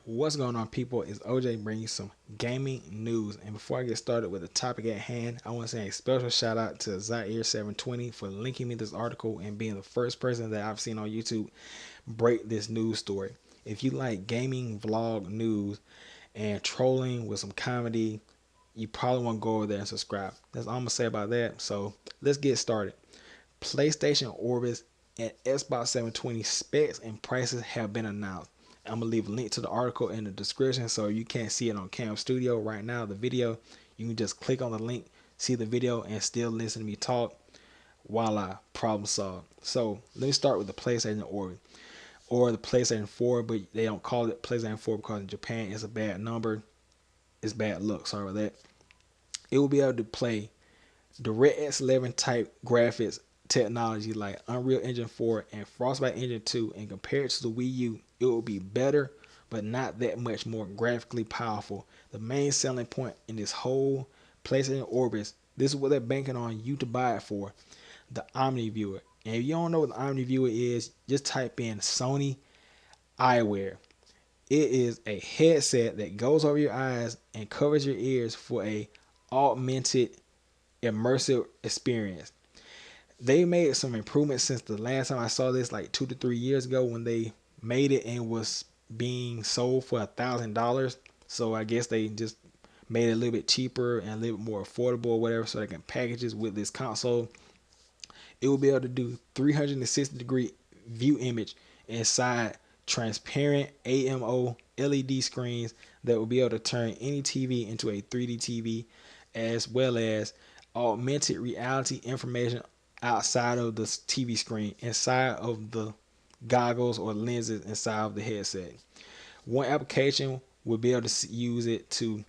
What's going on, people? It's OJ bringing you some gaming news. And before I get started with the topic at hand, I want to say a special shout out to Zaire720 for linking me this article and being the first person that I've seen on YouTube break this news story. If you like gaming vlog news and trolling with some comedy, you probably want to go over there and subscribe. That's all I'm going to say about that. So let's get started. PlayStation Orbis and Xbox 720 specs and prices have been announced. I'm gonna leave a link to the article in the description, so you can't see it on Cam Studio right now, the video. You can just click on the link, see the video, and still listen to me talk. Voila, problem solved. So let me start with the PlayStation Orbis or the PlayStation 4, but they don't call it PlayStation 4 because in Japan it's a bad number. It's bad luck. Sorry about that. It will be able to play DirectX 11 type graphics technology like Unreal Engine 4 and Frostbite Engine 2, and compared to the Wii U, it will be better, but not that much more graphically powerful. The main selling point in this whole PlayStation Orbis, this is what they're banking on you to buy it for, the Omni Viewer. And if you don't know what the Omni Viewer is, just type in Sony eyewear. It is a headset that goes over your eyes and covers your ears for a augmented immersive experience. They made some improvements since the last time I saw this, like 2 to 3 years ago, when they made it and was being sold for $1,000. So I guess they just made it a little bit cheaper and a little bit more affordable or whatever, so they can package it with this console. It will be able to do 360-degree view image inside transparent AMO LED screens that will be able to turn any TV into a 3D TV, as well as augmented reality information outside of the TV screen, inside of the goggles or lenses inside of the headset. One application will be able to use it to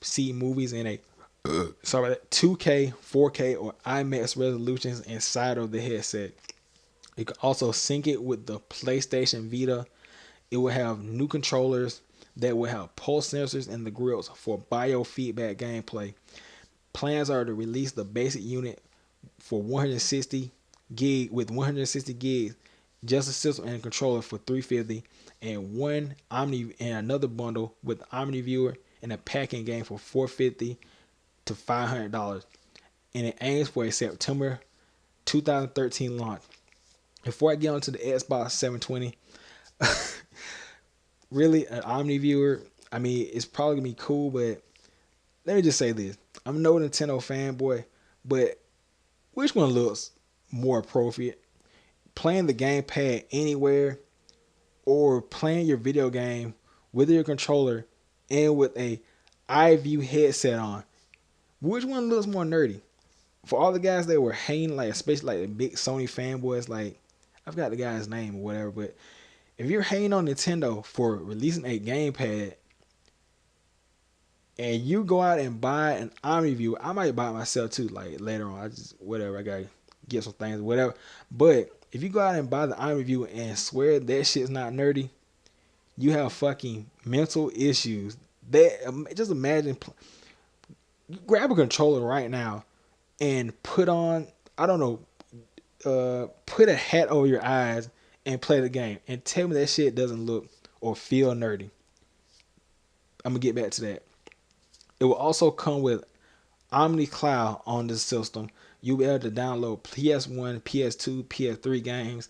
see movies in a 2K, 4K, or IMAX resolutions inside of the headset. You can also sync it with the PlayStation Vita. It will have new controllers that will have pulse sensors in the grills for biofeedback gameplay. Plans are to release the basic unit for 160 gig with 160 gigs, just a system and a controller for $350, and one Omni and another bundle with Omni Viewer and a packing game for $450 to $500, and it aims for a September 2013 launch. Before I get on to the Xbox 720, really an Omni Viewer, I mean, it's probably gonna be cool, but let me just say this: I'm no Nintendo fanboy, but which one looks more appropriate? Playing the gamepad anywhere, or playing your video game with your controller and with a iView headset on? Which one looks more nerdy? For all the guys that were hating, like especially like the big Sony fanboys, like I forgot the guy's name or whatever, but if you're hating on Nintendo for releasing a gamepad and you go out and buy an Omni View, I might buy it myself too, like later on. I just whatever, I gotta get some things, whatever. But if you go out and buy the Omni View and swear that shit's not nerdy, you have fucking mental issues. That just imagine, grab a controller right now and put on, I don't know, put a hat over your eyes and play the game, and tell me that shit doesn't look or feel nerdy. I'm gonna get back to that. It will also come with Omni Cloud on this system. You'll be able to download PS1, PS2, PS3 games,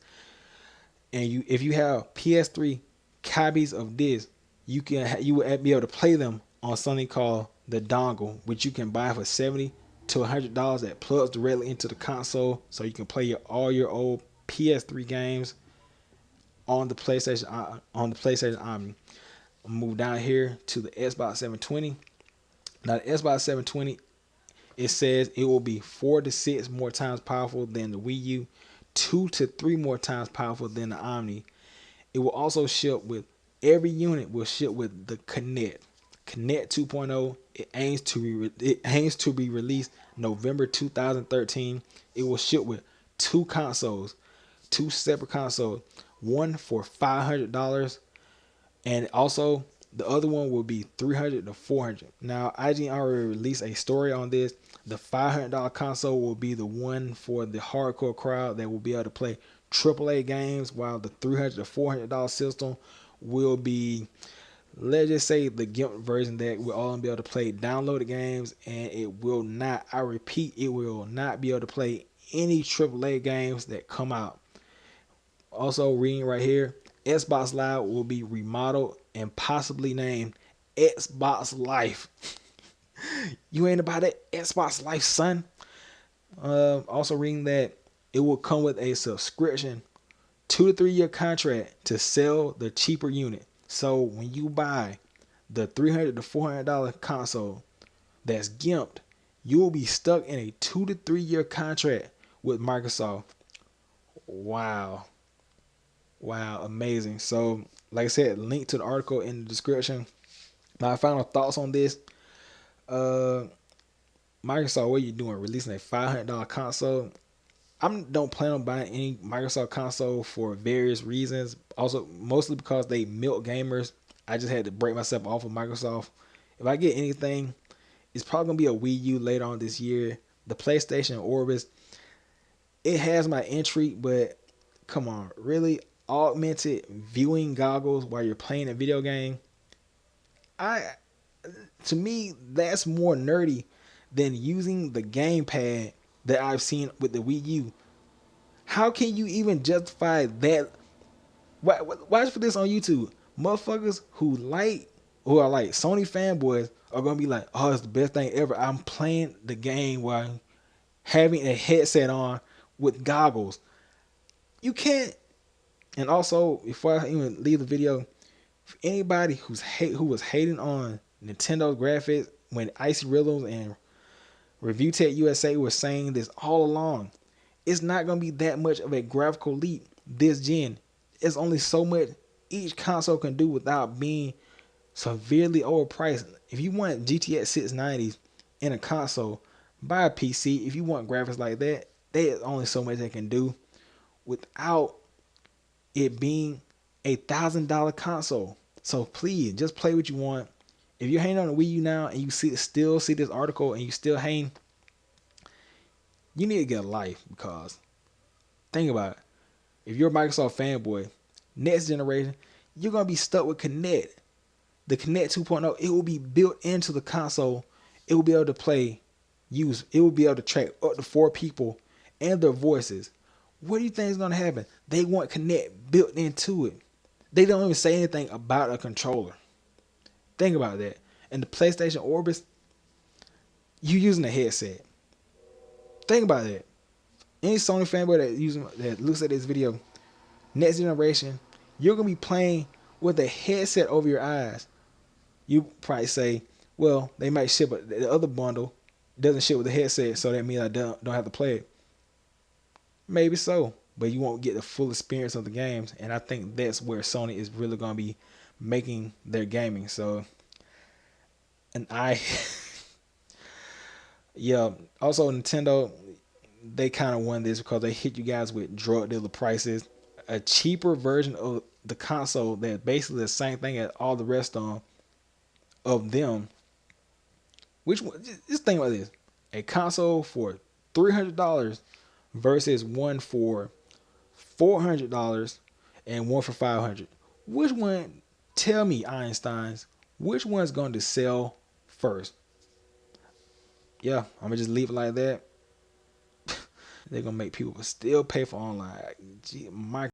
and if you have PS3 copies of this, you will be able to play them on something called the dongle, which you can buy for $70 to $100 that plugs directly into the console, so you can play all your old PS3 games on the PlayStation Omni. I'll move down here to the Xbox 720. Now the Xbox 720, it says it will be 4 to 6 more times powerful than the Wii U, 2 to 3 more times powerful than the Omni. It will also ship with, every unit will ship with the Kinect 2.0. It aims to be released November 2013. It will ship with two separate consoles, one for $500, and also the other one will be $300 to $400. Now, IGN already released a story on this. The $500 console will be the one for the hardcore crowd that will be able to play AAA games, while the $300 to $400 system will be let's just say the GIMP version that we're all gonna be able to play downloaded games, and it will not, I repeat, it will not be able to play any AAA games that come out. Also reading right here, Xbox Live will be remodeled and possibly named Xbox Life. You ain't about that Xbox Life, son. Also reading that it will come with a subscription 2 to 3 year contract to sell the cheaper unit. So when you buy the $300 to $400 console that's gimped, you will be stuck in a 2 to 3 year contract with Microsoft. Wow. Wow, amazing. So, like I said, link to the article in the description. My final thoughts on this. Uh Microsoft, what are you doing? Releasing a $500 console? I don't plan on buying any Microsoft console for various reasons. Also, mostly because they milk gamers. I just had to break myself off of Microsoft. If I get anything, it's probably gonna be a Wii U later on this year. The PlayStation Orbis, it has my intrigue, but come on, really augmented viewing goggles while you're playing a video game? I To me, that's more nerdy than using the gamepad that I've seen with the Wii U. How can you even justify that? Watch for this on YouTube. Motherfuckers who are like Sony fanboys are gonna be like, "Oh, it's the best thing ever." I'm playing the game while having a headset on with goggles. You can't. And also, before I even leave the video, for anybody who was hating on Nintendo graphics when Icy Rhythms and Review Tech USA was saying this all along, it's not gonna be that much of a graphical leap this gen. It's only so much each console can do without being severely overpriced. If you want GTX 690s in a console, buy a PC. If you want graphics like that, there's only so much they can do without it being $1,000 console. So please, just play what you want. If you're hanging on the Wii U now and you still see this article and you still hang, you need to get a life, because think about it. If you're a Microsoft fanboy, next generation, you're gonna be stuck with Kinect. The Kinect 2.0, it will be built into the console. It will be able to it will be able to track up to 4 people and their voices. What do you think is gonna happen? They want Kinect built into it. They don't even say anything about a controller. Think about that. And the PlayStation Orbis, you using a headset. Think about that. Any Sony fanboy that looks at this video, next generation, you're gonna be playing with a headset over your eyes. You probably say, well, they might ship the other bundle doesn't ship with the headset, so that means I don't have to play it. Maybe so, but you won't get the full experience of the games, and I think that's where Sony is really gonna be making their gaming. So, and yeah. Also, Nintendo, they kind of won this because they hit you guys with drug dealer prices, a cheaper version of the console that basically the same thing as all the rest of them. Which one? Just think about this: a console for $300 versus one for $400 and one for $500. Which one? Tell me, Einsteins. Which one's going to sell first? Yeah, I'm gonna just leave it like that. They're gonna make people still pay for online. Gee, my